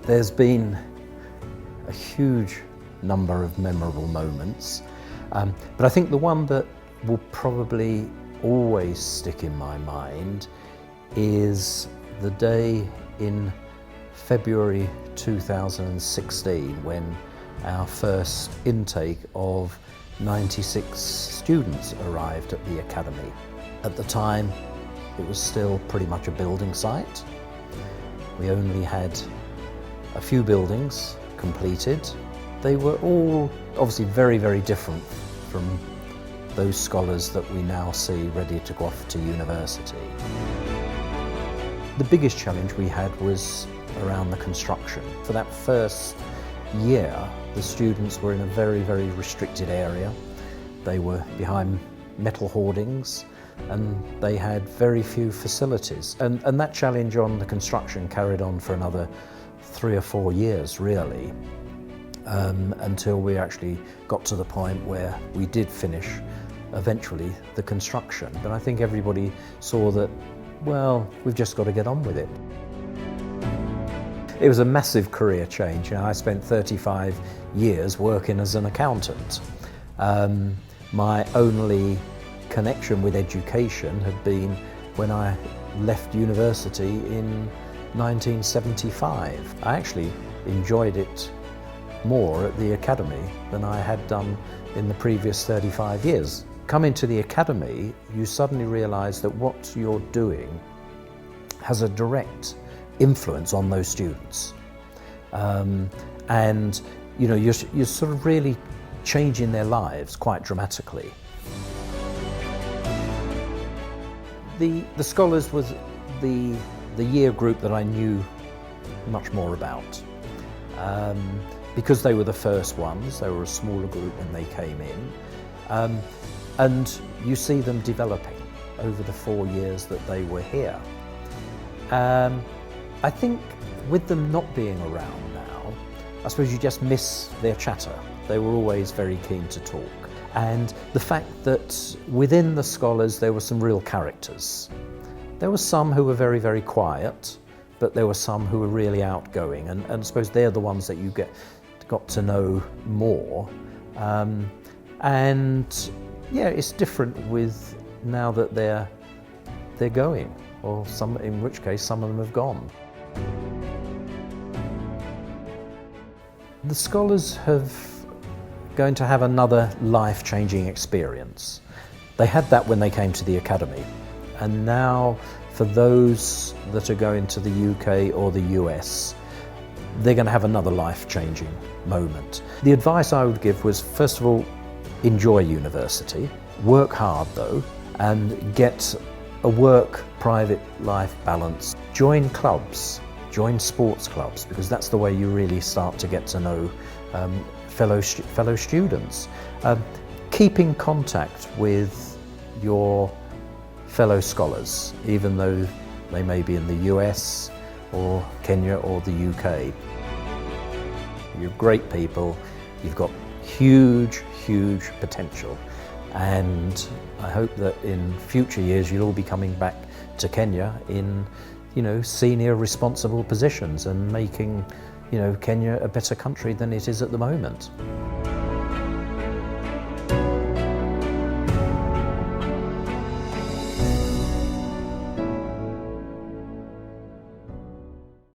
There's been a huge number of memorable moments, but I think the one that will probably always stick in my mind is the day in February 2016 when our first intake of 96 students arrived at the academy. At the time, it was still pretty much a building site. We only had a few buildings completed. They were all obviously very, very different from those scholars that we now see ready to go off to university. The biggest challenge we had was around the construction. For that first year, the students were in a very, very restricted area. They were behind metal hoardings and they had very few facilities. And that challenge on the construction carried on for another 3 or 4 years, really, until we actually got to the point where we did finish, eventually, the construction. But I think everybody saw that, well, we've just got to get on with it. It was a massive career change. I spent 35 years working as an accountant. My only connection with education had been when I left university in 1975. I actually enjoyed it more at the academy than I had done in the previous 35 years. Coming to the academy, you suddenly realise that what you're doing has a direct influence on those students. And you're sort of really changing their lives quite dramatically. The scholars was the year group that I knew much more about. Because they were the first ones, they were a smaller group when they came in. And you see them developing over the 4 years that they were here. I think with them not being around now, I suppose you just miss their chatter. They were always very keen to talk. And the fact that within the scholars there were some real characters. There were some who were very, very quiet, but there were some who were really outgoing. And I suppose they're the ones that you got to know more. And yeah, it's different with now that they're going, or in which case some of them have gone. The scholars have going to have another life-changing experience. They had that when they came to the academy, and now for those that are going to the UK or the US, they're going to have another life-changing moment. The advice I would give was, first of all, enjoy university, work hard though, and get a work-private life balance. Join clubs, join sports clubs, because that's the way you really start to get to know fellow students. Keep in contact with your fellow scholars, even though they may be in the US or Kenya or the UK. You're great people, you've got huge, huge potential, and I hope that in future years you'll all be coming back to Kenya in senior responsible positions and making Kenya a better country than it is at the moment.